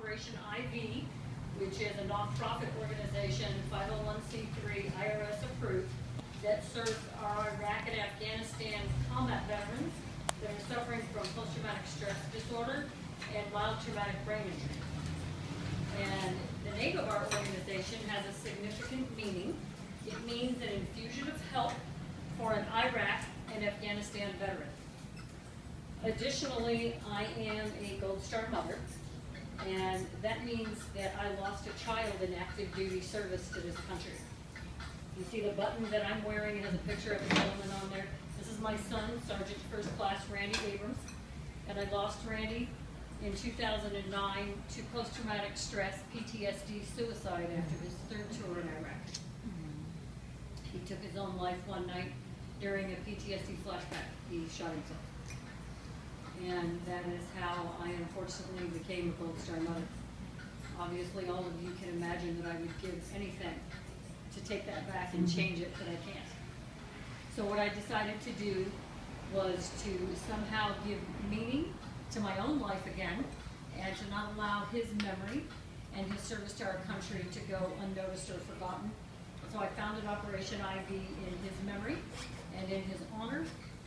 Operation IV, which is a nonprofit organization, 501c3, IRS approved, that serves our Iraq and Afghanistan combat veterans that are suffering from post-traumatic stress disorder and mild traumatic brain injury. And the name of our organization has a significant meaning. It means an infusion of help for an Iraq and Afghanistan veteran. Additionally, I am a Gold Star mother, and that means that I lost a child in active duty service to this country. You see the button that I'm wearing has a picture of a gentleman on there. This is my son, Sergeant First Class Randy Abrams, and I lost Randy in 2009 to post-traumatic stress, PTSD, suicide after his third tour in Iraq. He took his own life one night during a PTSD flashback. He shot himself. And that is how I unfortunately became a Gold Star mother. Obviously, all of you can imagine that I would give anything to take that back and change it, but I can't. So what I decided to do was to somehow give meaning to my own life again, and to not allow his memory and his service to our country to go unnoticed or forgotten. So I founded Operation IV in his memory and in his honor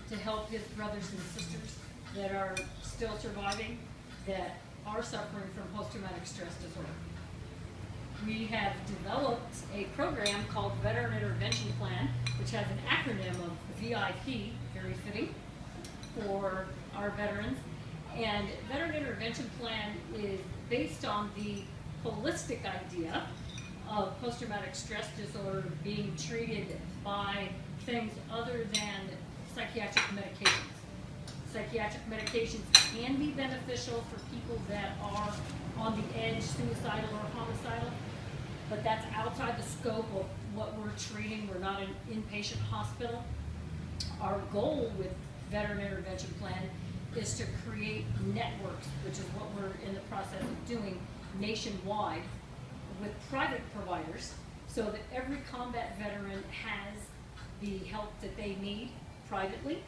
to help his brothers and sisters that are still surviving, that are suffering from post-traumatic stress disorder. We have developed a program called Veteran Intervention Plan, which has an acronym of VIP, very fitting, for our veterans. And Veteran Intervention Plan is based on the holistic idea of post-traumatic stress disorder being treated by things other than psychiatric medications. Psychiatric medications can be beneficial for people that are on the edge, suicidal or homicidal, but that's outside the scope of what we're treating. We're not an inpatient hospital. Our goal with Veteran Intervention Plan is to create networks, which is what we're in the process of doing nationwide with private providers, so that every combat veteran has the help that they need privately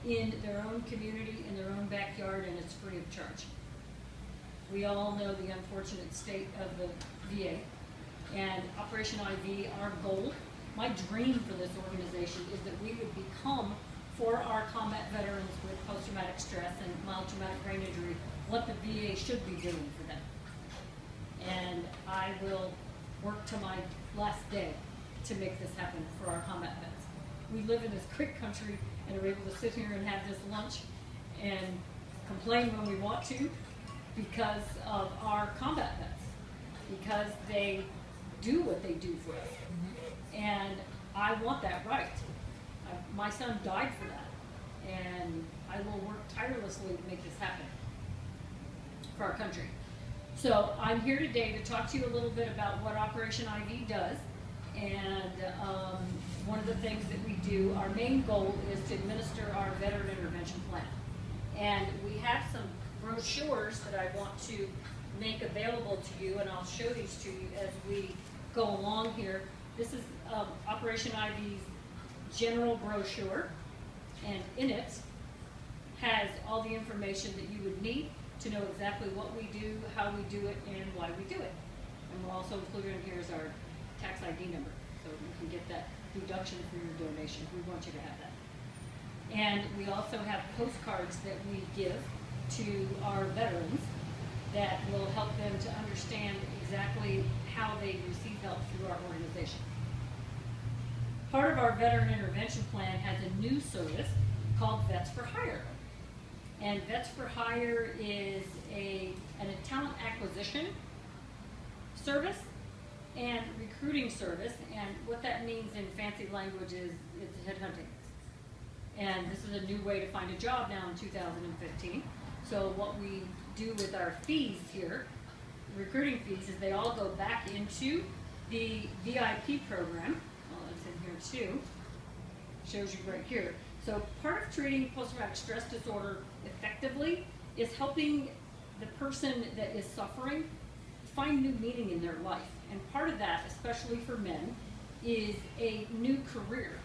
in their own community, in their own backyard, and it's free of charge. We all know the unfortunate state of the VA, and Operation IV, our goal, my dream for this organization is that we would become, for our combat veterans with post-traumatic stress and mild traumatic brain injury, what the VA should be doing for them. And I will work to my last day to make this happen for our combat vets. We live in this great country and are able to sit here and have this lunch and complain when we want to because of our combat vets, because they do what they do for us. And I want that right. My son died for that, and I will work tirelessly to make this happen for our country. So I'm here today to talk to you a little bit about what Operation IV does, and one of the things that we do, our main goal is to administer our Veteran Intervention Plan. And we have some brochures that I want to make available to you, and I'll show these to you as we go along here. This is Operation IV's general brochure, and in it has all the information that you would need to know exactly what we do, how we do it, and why we do it. And we'll also include in here is our tax ID number, so you can get that deduction for your donation. We want you to have that. And we also have postcards that we give to our veterans that will help them to understand exactly how they receive help through our organization. Part of our Veteran Intervention Plan has a new service called Vets for Hire. And Vets for Hire is a talent acquisition service and recruiting service. And what that means in fancy language is it's headhunting. And this is a new way to find a job now in 2015. So what we do with our fees here, recruiting fees, is they all go back into the VIP program. Well, it's in here too. Shows you right here. So part of treating post-traumatic stress disorder effectively is helping the person that is suffering find new meaning in their life. And part of that, especially for men, is a new career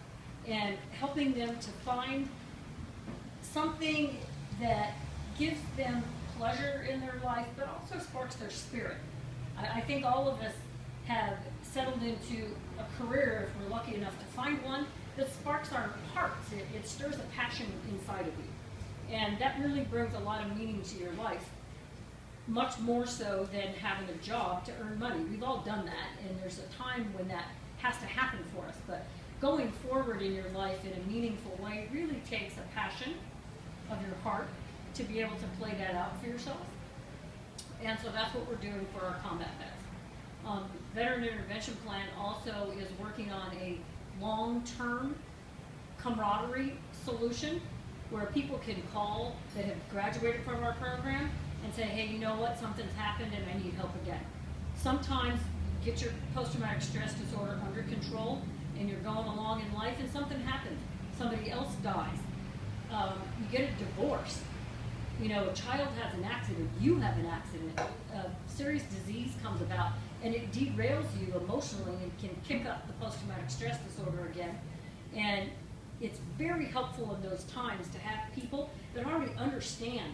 and helping them to find something that gives them pleasure in their life, but also sparks their spirit. I think all of us have settled into a career, if we're lucky enough to find one, that sparks our hearts. It stirs a passion inside of you. And that really brings a lot of meaning to your life, much more so than having a job to earn money. We've all done that, and there's a time when that has to happen for us. But going forward in your life in a meaningful way really takes a passion of your heart to be able to play that out for yourself. And so that's what we're doing for our combat vets. Veteran Intervention Plan also is working on a long-term camaraderie solution where people can call that have graduated from our program and say, hey, you know what, something's happened and I need help again. Sometimes you get your post-traumatic stress disorder under control and you're going along in life and something happens. Somebody else dies. You get a divorce. You know, a child has an accident, you have an accident, a serious disease comes about, and it derails you emotionally and can kick up the post-traumatic stress disorder again. And it's very helpful in those times to have people that already understand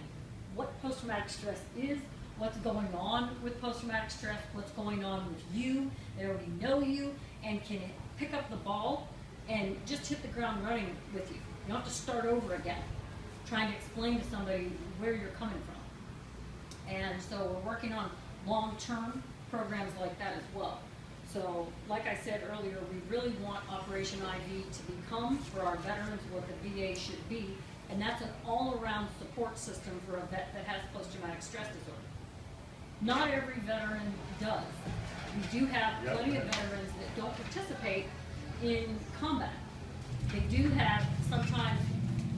what post-traumatic stress is, what's going on with post-traumatic stress, what's going on with you. They already know you and can pick up the ball and just hit the ground running with you. You don't have to start over again, trying to explain to somebody where you're coming from. And so we're working on long-term programs like that as well. So like I said earlier, we really want Operation IV to become, for our veterans, what the VA should be, and that's an all-around support system for a vet that has post-traumatic stress disorder. Not every veteran does. We do have plenty of veterans that don't participate in combat. They do have sometimes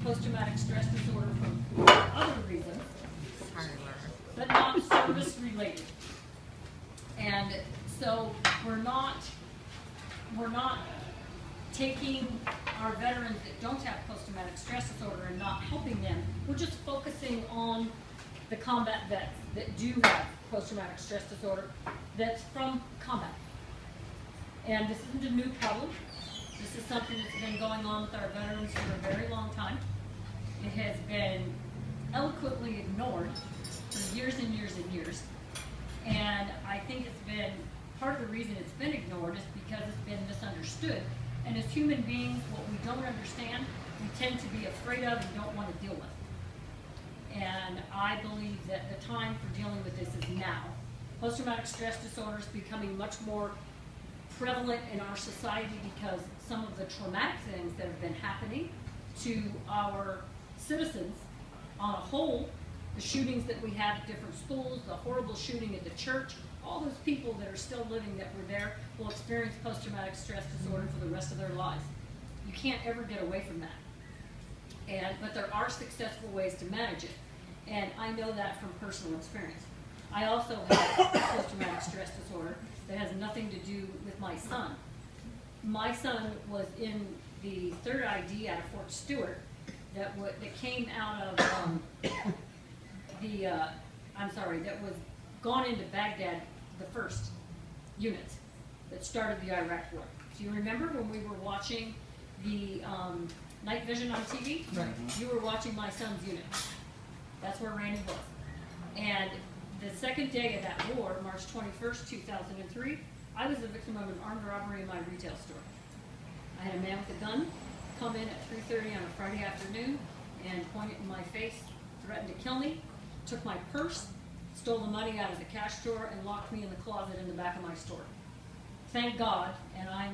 post-traumatic stress disorder for other reasons, but not service related. And so we're not taking our veterans that don't have post-traumatic stress disorder and not helping them. We're just focusing on the combat vets that do have post-traumatic stress disorder that's from combat. And this isn't a new problem. This is something that's been going on with our veterans for a very long time. It has been eloquently ignored for years and years and years. And I think it's been, part of the reason it's been ignored is because it's been misunderstood. And as human beings, what we don't understand, we tend to be afraid of and don't want to deal with. And I believe that the time for dealing with this is now. Post-traumatic stress disorder is becoming much more prevalent in our society because some of the traumatic things that have been happening to our citizens on a whole, the shootings that we have at different schools, the horrible shooting at the church, all those people that are still living that were there will experience post-traumatic stress disorder for the rest of their lives. You can't ever get away from that. But there are successful ways to manage it. And I know that from personal experience. I also have post-traumatic stress disorder that has nothing to do with my son. My son was in the 3rd ID out of Fort Stewart that came out of that was gone into Baghdad, the first unit that started the Iraq War. Do you remember when we were watching the night vision on TV? Right. You were watching my son's unit. That's where Randy was. And the 2nd day of that war, March 21st, 2003, I was the victim of an armed robbery in my retail store. I had a man with a gun come in at 3:30 on a Friday afternoon and point it in my face, threatened to kill me, took my purse, stole the money out of the cash drawer, and locked me in the closet in the back of my store. Thank God, and I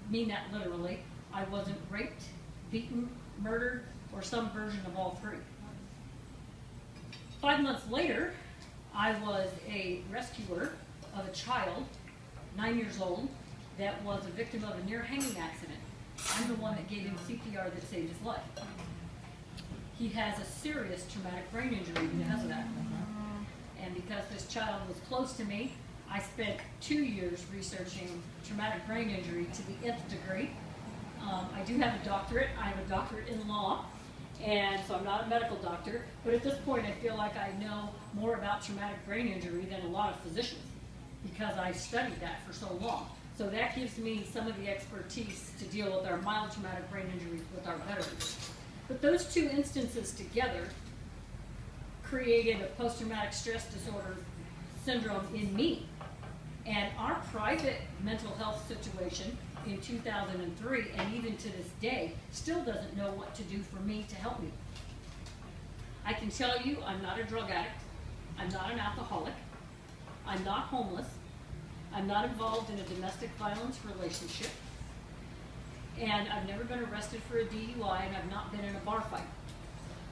mean that literally, I wasn't raped, beaten, murdered, or some version of all three. 5 months later, I was a rescuer of a child, 9 years old, that was a victim of a near hanging accident. I'm the one that gave him CPR that saved his life. He has a serious traumatic brain injury because of that. And because this child was close to me, I spent 2 years researching traumatic brain injury to the nth degree. I do have a doctorate. I have a doctorate in law, and so I'm not a medical doctor, but at this point I feel like I know more about traumatic brain injury than a lot of physicians because I studied that for so long. So that gives me some of the expertise to deal with our mild traumatic brain injuries with our veterans. But those two instances together created a post-traumatic stress disorder syndrome in me. And our private mental health situation in 2003, and even to this day, still doesn't know what to do for me to help me. I can tell you I'm not a drug addict, I'm not an alcoholic, I'm not homeless, I'm not involved in a domestic violence relationship, and I've never been arrested for a DUI, and I've not been in a bar fight.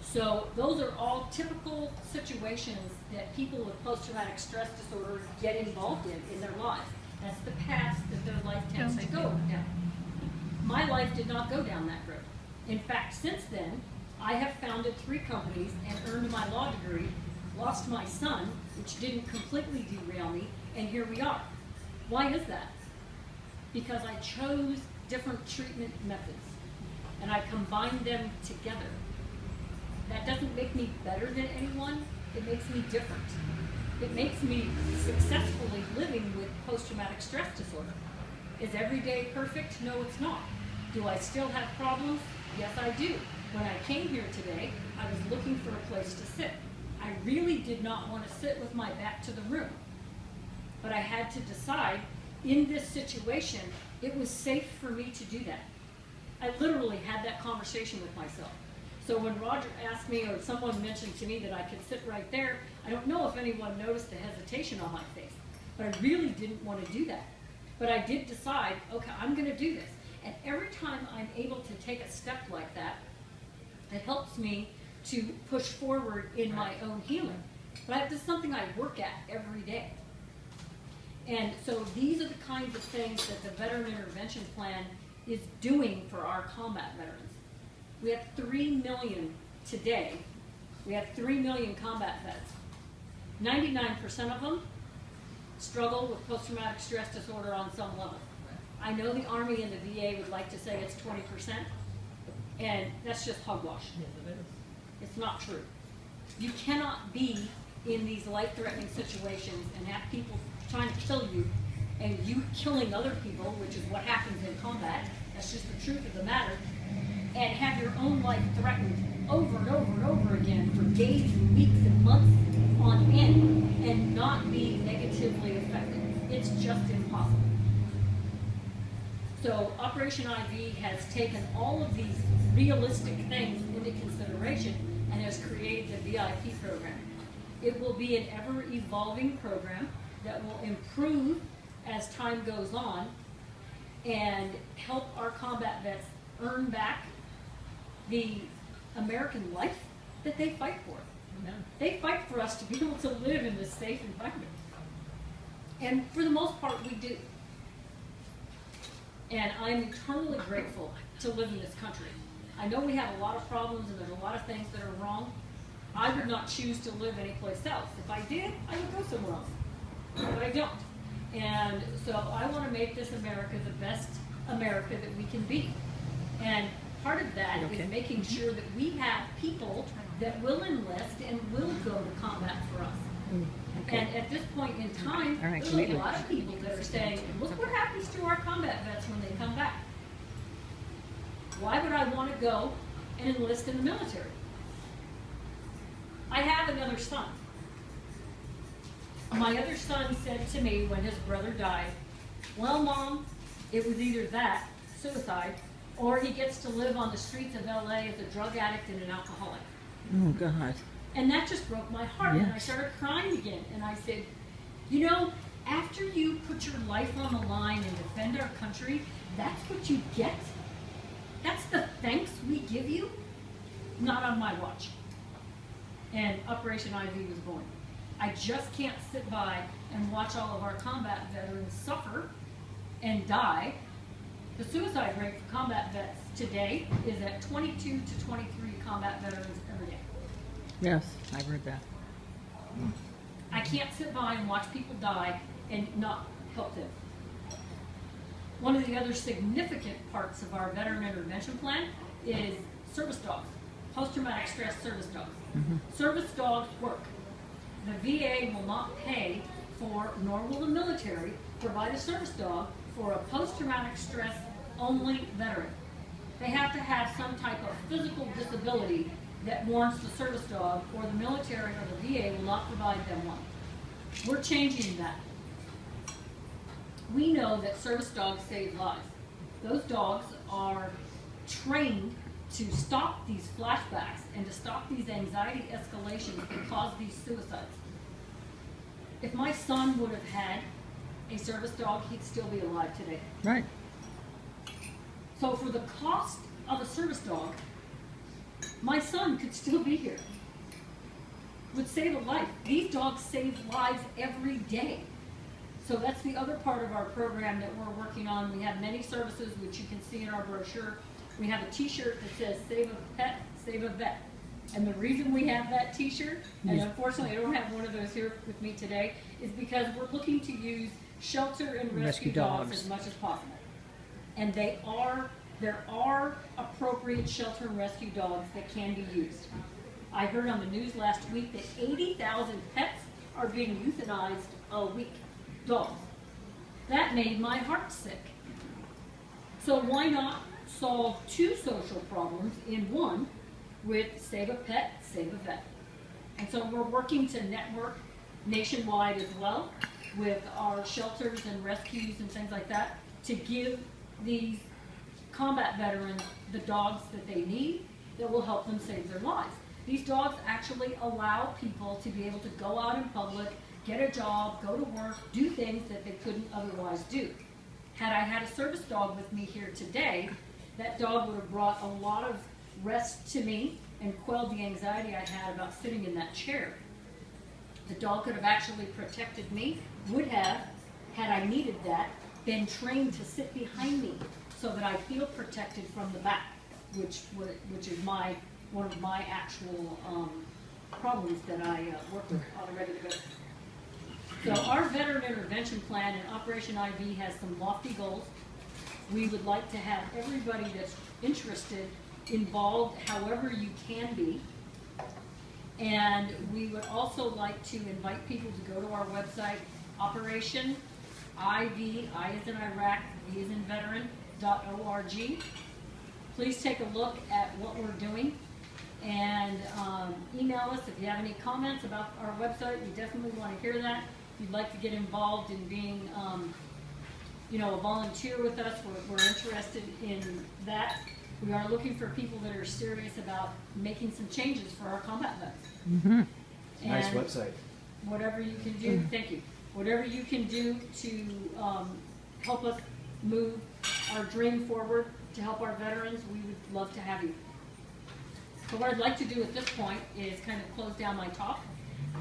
So those are all typical situations that people with post-traumatic stress disorder get involved in their lives. That's the path that their life tends to go down. My life did not go down that road. In fact, since then, I have founded 3 companies and earned my law degree, lost my son, which didn't completely derail me, and here we are. Why is that? Because I chose different treatment methods, and I combined them together. That doesn't make me better than anyone, it makes me different. It makes me successfully living with post-traumatic stress disorder. Is every day perfect? No, it's not. Do I still have problems? Yes, I do. When I came here today, I was looking for a place to sit. I really did not want to sit with my back to the room. But I had to decide, in this situation, it was safe for me to do that. I literally had that conversation with myself. So when Roger asked me, or someone mentioned to me that I could sit right there, I don't know if anyone noticed the hesitation on my face, but I really didn't want to do that. But I did decide, okay, I'm going to do this. And every time I'm able to take a step like that, it helps me to push forward in my own healing. But this is something I work at every day. And so these are the kinds of things that the Veteran Intervention Plan is doing for our combat veterans. We have 3 million today. We have 3 million combat vets. 99% of them struggle with post-traumatic stress disorder on some level. I know the Army and the VA would like to say it's 20%, and that's just hogwash. It's not true. You cannot be in these life-threatening situations and have people trying to kill you and you killing other people, which is what happens in combat. That's just the truth of the matter. And have your own life threatened over and over and over again for days and weeks and months on end and not be negatively affected. It's just impossible. So Operation IV has taken all of these realistic things into consideration and has created the VIP program. It will be an ever-evolving program that will improve as time goes on and help our combat vets earn back the American life that they fight for. Amen. They fight for us to be able to live in this safe environment. And for the most part, we do. And I'm eternally grateful to live in this country. I know we have a lot of problems and there's a lot of things that are wrong. I would not choose to live anyplace else. If I did, I would go somewhere else. But I don't. And so I want to make this America the best America that we can be. And part of that is making sure that we have people that will enlist and will go to combat for us. Okay. And at this point in time, there's a lot of people that are saying, look what happens to our combat vets when they come back. Why would I want to go and enlist in the military? I have another son. My other son said to me when his brother died, well, Mom, it was either that, suicide, or he gets to live on the streets of LA as a drug addict and an alcoholic. Oh, God. And that just broke my heart, yes. And I started crying again. And I said, you know, after you put your life on the line and defend our country, that's what you get? That's the thanks we give you? Not on my watch. And Operation IV was born. I just can't sit by and watch all of our combat veterans suffer and die. The suicide rate for combat vets today is at 22 to 23 combat veterans every day. Yes, I've heard that. I can't sit by and watch people die and not help them. One of the other significant parts of our Veteran Intervention Plan is service dogs, post-traumatic stress service dogs. Service dogs work. The VA will not pay for, nor will the military provide a service dog for a post-traumatic stress only veteran. They have to have some type of physical disability that warrants the service dog, or the military or the VA will not provide them one. We're changing that. We know that service dogs save lives. Those dogs are trained to stop these flashbacks and to stop these anxiety escalations that cause these suicides. If my son would have had a service dog, he'd still be alive today. Right. So for the cost of a service dog, my son could still be here. Would save a life. These dogs save lives every day. So that's the other part of our program that we're working on. We have many services, which you can see in our brochure. We have a t-shirt that says, "Save a pet, save a vet." And the reason we have that t-shirt, and unfortunately I don't have one of those here with me today, is because we're looking to use shelter and rescue dogs as much as possible. And there are appropriate shelter and rescue dogs that can be used. I heard on the news last week that 80,000 pets are being euthanized a week. Dogs. That made my heart sick. So why not solve two social problems in one with Save a Pet, Save a Vet? And so we're working to network nationwide as well with our shelters and rescues and things like that to give these combat veterans the dogs that they need that will help them save their lives. These dogs actually allow people to be able to go out in public, get a job, go to work, do things that they couldn't otherwise do. Had I had a service dog with me here today, that dog would have brought a lot of rest to me and quelled the anxiety I had about sitting in that chair. The dog could have actually protected me, would have, had I needed that, been trained to sit behind me so that I feel protected from the back, which is one of my actual problems that I work with on a regular basis. So our veteran intervention plan and Operation IV has some lofty goals. We would like to have everybody that's interested involved however you can be. And we would also like to invite people to go to our website, Operation IV, I as in Iraq, V as in veteran.org. Please take a look at what we're doing and email us if you have any comments about our website. We definitely want to hear that. If you'd like to get involved in being a volunteer with us, we're interested in that. We are looking for people that are serious about making some changes for our combat vets. Mm-hmm. Nice website. Whatever you can do, thank you. Whatever you can do to help us move our dream forward, to help our veterans, we would love to have you. So what I'd like to do at this point is kind of close down my talk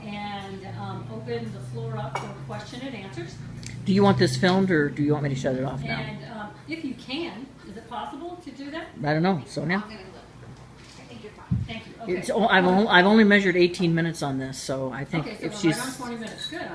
and open the floor up for question and answers. Do you want this filmed, or do you want me to shut it off now? And if you can, is it possible to do that? I don't know, Sonia. I'm gonna look. I think you're fine. Thank you. Okay. It's, I've only measured 18 minutes on this, so I think Okay, so if we're she's right on 20 minutes. Good.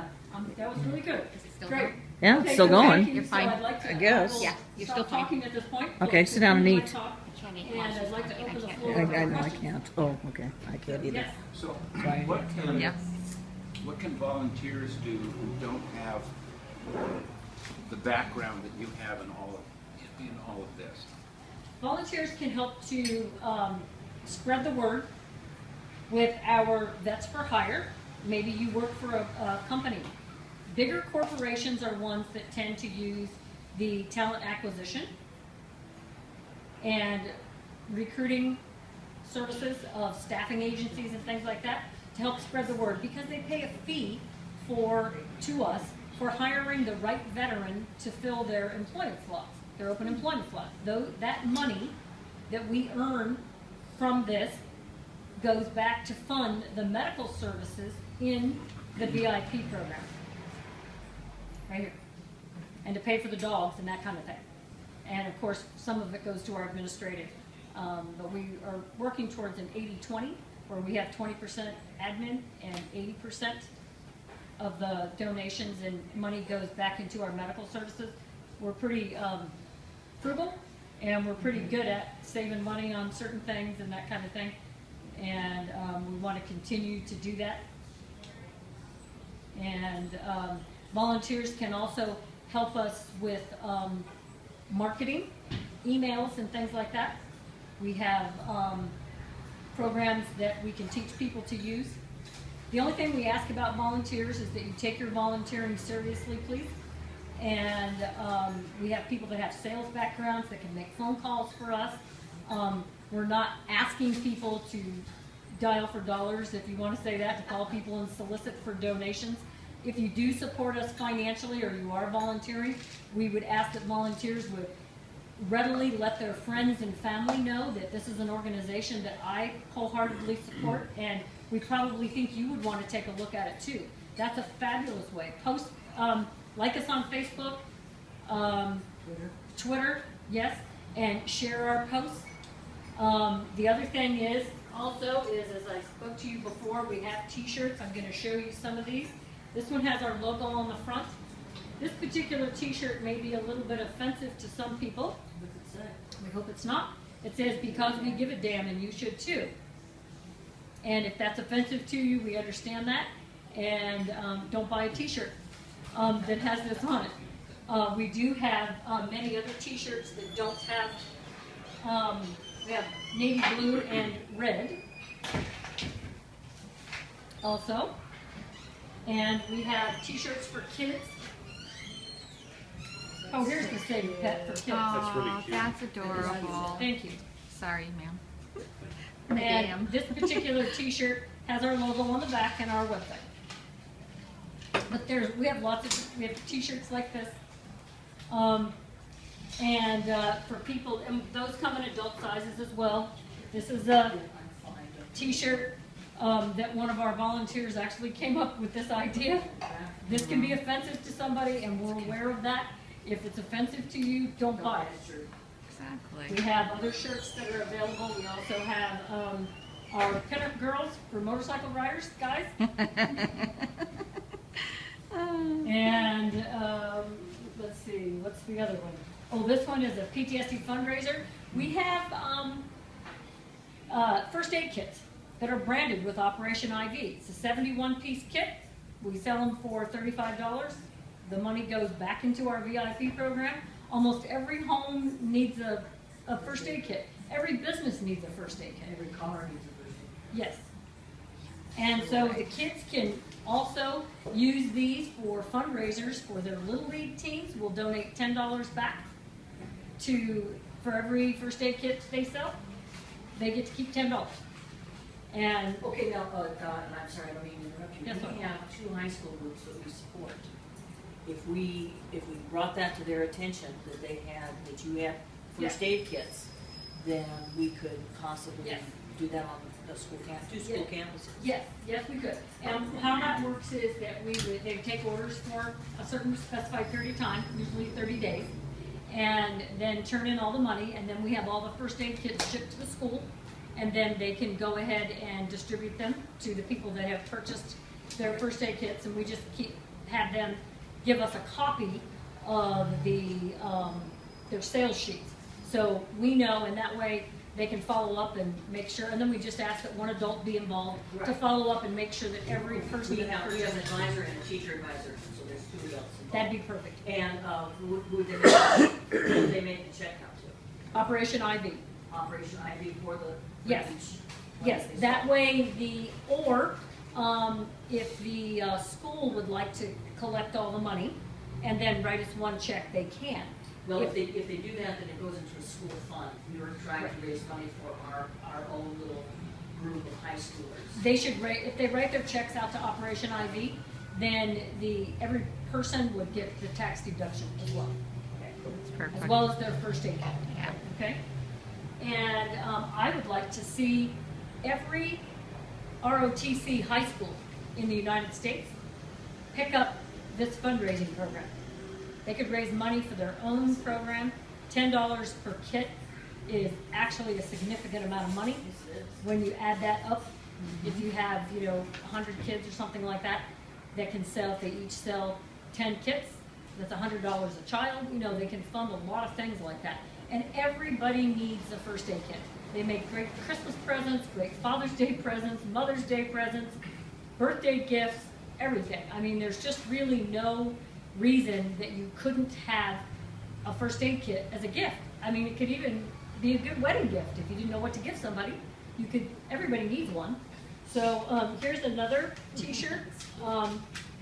That was really good. Is it still Great. going? yeah, Okay, still so going. thank you. You're fine. So I'd like to, I guess. will Yeah, you're stop still fine. talking at this point. Okay, We'll sit down and continue my eat. talk, Trying to eat And lunch I'd like this to morning. open the I can't. floor. I know I can't. Oh, okay. I can't either. Yes. So Right. what can volunteers do who don't have the background that you have in all of this? Volunteers can help to spread the word with our Vets for Hire. Maybe you work for a company. Bigger corporations are ones that tend to use the talent acquisition and recruiting services of staffing agencies and things like that to help spread the word, because they pay a fee to us for hiring the right veteran to fill their employment slots, their open employment slots. Though that money that we earn from this goes back to fund the medical services in the VIP program. Right here. And to pay for the dogs and that kind of thing. And of course, some of it goes to our administrative. But we are working towards an 80-20, where we have 20% admin and 80% of the donations and money goes back into our medical services. We're pretty frugal, and we're pretty good at saving money on certain things and that kind of thing. And we want to continue to do that. And volunteers can also help us with marketing, emails and things like that. We have programs that we can teach people to use. The only thing we ask about volunteers is that you take your volunteering seriously, please. And we have people that have sales backgrounds that can make phone calls for us. We're not asking people to dial for dollars, if you want to say that, to call people and solicit for donations. If you do support us financially or you are volunteering, we would ask that volunteers would readily let their friends and family know that this is an organization that I wholeheartedly support, and we probably think you would want to take a look at it too. That's a fabulous way. Post, like us on Facebook, Twitter, yes, and share our posts. The other thing is, also, as I spoke to you before, we have t-shirts. I'm going to show you some of these. This one has our logo on the front. This particular t-shirt may be a little bit offensive to some people. We hope it's not. It says, because we give a damn, and you should too. And if that's offensive to you, we understand that. And don't buy a t-shirt that has this on it. We do have many other t-shirts that don't have, we have navy blue and red also. And we have t-shirts for kids. Oh, here's the Save Pet for kids. That's really cute. That's adorable. Thank you. Sorry, ma'am. And this particular t-shirt has our logo on the back and our website. But we have we have t-shirts like this. For people, and those come in adult sizes as well. This is a t-shirt that one of our volunteers actually came up with this idea. This can be offensive to somebody, and we're aware of that. If it's offensive to you, don't buy it. Exactly. We have other shirts that are available. We also have our pinup girls for motorcycle riders, guys. And let's see, what's the other one? Oh, this one is a PTSD fundraiser. We have first aid kits that are branded with Operation IV. It's a 71-piece kit. We sell them for $35. The money goes back into our VIP program. Almost every home needs a first aid kit. Every business needs a first aid kit. Every car needs a first aid. Yes. And so the kids can also use these for fundraisers for their Little League teams. We'll donate $10 back for every first aid kit they sell. They get to keep $10. And Okay, now, and I'm sorry, I don't mean to interrupt you. Yes, We sir. have 2 high school groups that we support. If we brought that to their attention, that you had first aid kits, then we could possibly Yes. do that on the school campuses. yes, we could. And how that works is that they take orders for a certain specified period of time, usually 30 days, and then turn in all the money, and then we have all the first aid kits shipped to the school, and then they can go ahead and distribute them to the people that have purchased their first aid kits, and we just have them give us a copy of their sales sheets. So we know, and that way they can follow up and make sure, and then we just ask that one adult be involved to follow up and make sure that every person We that have an purchased. advisor and a teacher advisor, so there's 2 adults involved. That'd be perfect. And who would they make the check out to? Operation IV. Operation IV for the Yes. each Yes, one they that sell. way if the school would like to collect all the money and then write us one check, they can. Well, if they do that, then it goes into a school fund. We were trying to raise money for our own little group of high schoolers. They should if they write their checks out to Operation IV, then every person would get the tax deduction as well. That's As perfect. well as their first aid kit. Yeah. Okay? And I would like to see every ROTC high school in the United States pick up this fundraising program. They could raise money for their own program. $10 per kit is actually a significant amount of money. When you add that up, if you have, 100 kids or something like that, that can sell, if they each sell 10 kits, that's $100 a child. They can fund a lot of things like that. And everybody needs a first aid kit. They make great Christmas presents, great Father's Day presents, Mother's Day presents, birthday gifts, everything. I mean, there's just really no reason that you couldn't have a first aid kit as a gift. I mean, it could even be a good wedding gift if you didn't know what to give somebody. everybody needs one. So here's another t-shirt.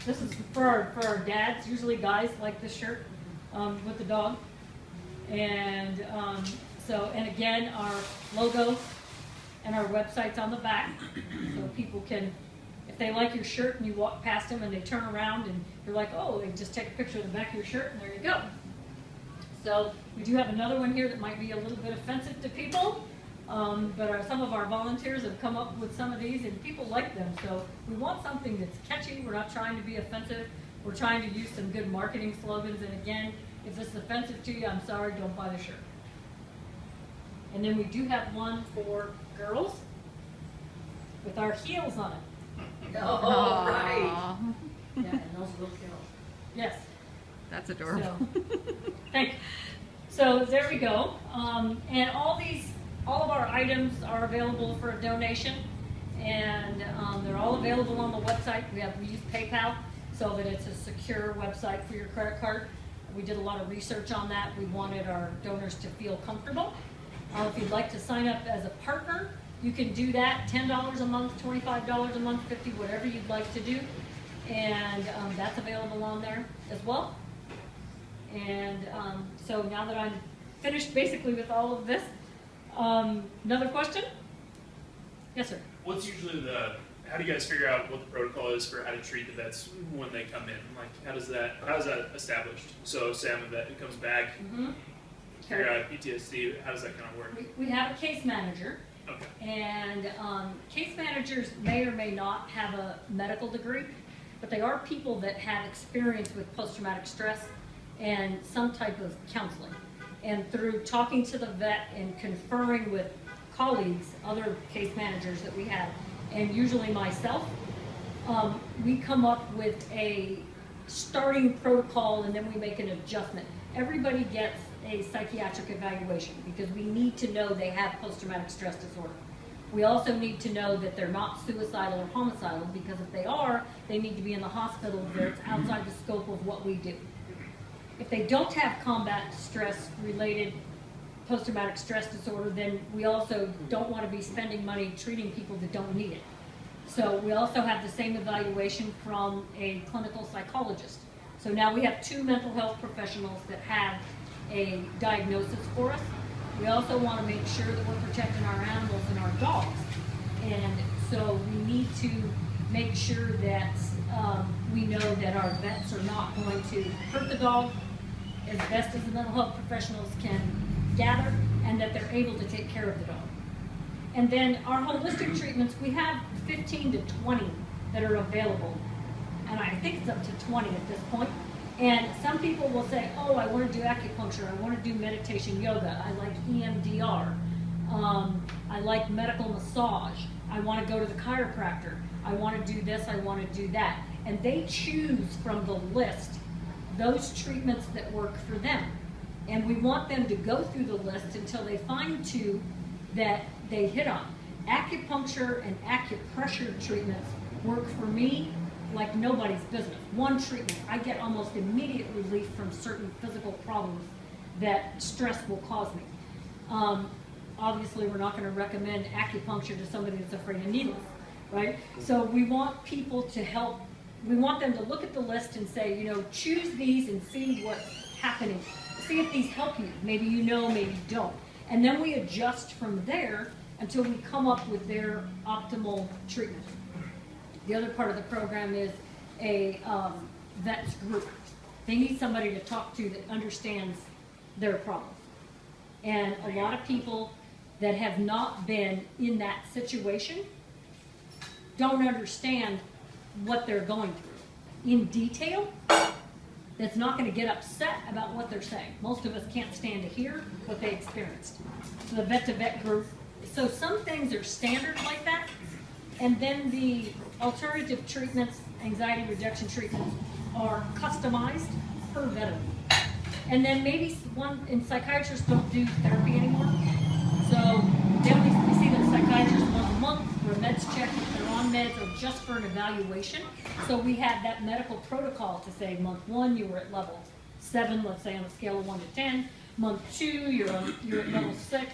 This is for our dads. Usually guys like this shirt with the dog. And and again, our logo and our website's on the back. So people can, if they like your shirt and you walk past them and they turn around and you're like, oh, they just take a picture of the back of your shirt and there you go. So we do have another one here that might be a little bit offensive to people. But some of our volunteers have come up with some of these and people like them. So we want something that's catchy. We're not trying to be offensive. We're trying to use some good marketing slogans. And again, if this is offensive to you, I'm sorry, don't buy the shirt. And then we do have one for girls with our heels on it. Oh, right. Aw, Yeah, and those will kill. Yes. that's adorable. So, thank you. So there we go. And all of our items are available for a donation, and they're all available on the website. We use PayPal so that it's a secure website for your credit card. We did a lot of research on that. We wanted our donors to feel comfortable. If you'd like to sign up as a partner, you can do that. $10 a month, $25 a month, $50, whatever you'd like to do. And that's available on there as well. And so now that I'm finished basically with all of this, another question? Yes, sir. What's usually how do you guys figure out what the protocol is for how to treat the vets when they come in? Like, how is that established? So say I'm a vet who comes back, figure out PTSD, how does that kind of work? We have a case manager. Okay. And case managers may or may not have a medical degree, but they are people that have experience with post-traumatic stress and some type of counseling. And through talking to the vet and conferring with colleagues, other case managers that we have, and usually myself, we come up with a starting protocol and then we make an adjustment. Everybody gets a psychiatric evaluation because we need to know they have post-traumatic stress disorder. We also need to know that they're not suicidal or homicidal, because if they are, they need to be in the hospital where it's outside the scope of what we do. If they don't have combat stress related post-traumatic stress disorder, then we also don't want to be spending money treating people that don't need it. So we also have the same evaluation from a clinical psychologist. So now we have 2 mental health professionals that have a diagnosis for us. We also want to make sure that we're protecting our animals and our dogs. And so we need to make sure that we know that our vets are not going to hurt the dog as best as the mental health professionals can gather, and that they're able to take care of the dog. And then our holistic treatments, we have 15 to 20 that are available. And I think it's up to 20 at this point. And some people will say, oh, I want to do acupuncture, I want to do meditation yoga, I like EMDR, I like medical massage, I want to go to the chiropractor, I want to do this, I want to do that. And they choose from the list those treatments that work for them. And we want them to go through the list until they find 2 that they hit on. Acupuncture and acupressure treatments work for me like nobody's business. One treatment, I get almost immediate relief from certain physical problems that stress will cause me. Obviously, we're not going to recommend acupuncture to somebody that's afraid of needles, right? So we want people to help, we want them to look at the list and say, you know, choose these and see what's happening. See if these help you. Maybe you know, maybe you don't. And then we adjust from there until we come up with their optimal treatment. The other part of the program is a vets group. They need somebody to talk to that understands their problems. And a lot of people that have not been in that situation don't understand what they're going through in detail. That's not going to get upset about what they're saying. Most of us can't stand to hear what they experienced. So the vet-to-vet group, so some things are standard like that, and then the alternative treatments, anxiety reduction treatments, are customized per veteran. And then maybe and psychiatrists don't do therapy anymore. So then we see the psychiatrist once a month for a meds check if they're on meds or just for an evaluation. So we have that medical protocol to say month 1 you were at level 7, let's say on a scale of 1 to 10. Month 2 you're at level 6.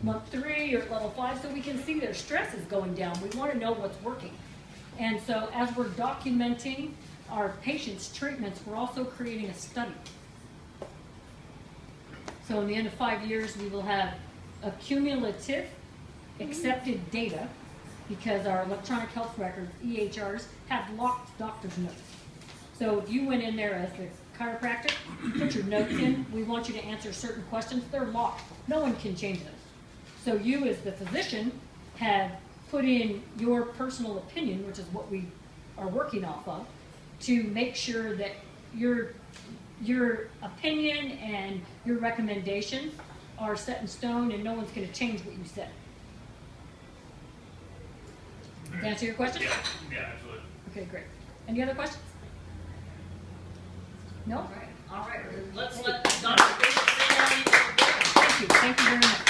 month 3 or level 5, so we can see their stress is going down. We want to know what's working. And so as we're documenting our patients' treatments, we're also creating a study. So in the end of 5 years, we will have accumulative accepted data, because our electronic health records, EHRs, have locked doctor's notes. So if you went in there as the chiropractor, you put your notes in, we want you to answer certain questions, they're locked. No one can change those. So you as the physician have put in your personal opinion, which is what we are working off of, to make sure that your opinion and your recommendations are set in stone and no one's going to change what you said. Does that answer your question? Yeah, absolutely. Okay, great. Any other questions? No? All right, let's let Dr. Bishop sit down and Thank you. Thank you very much.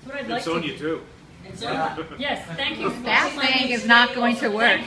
That's what I'd like to Sonia too. And so, Yes, thank you. That thing is not going to work.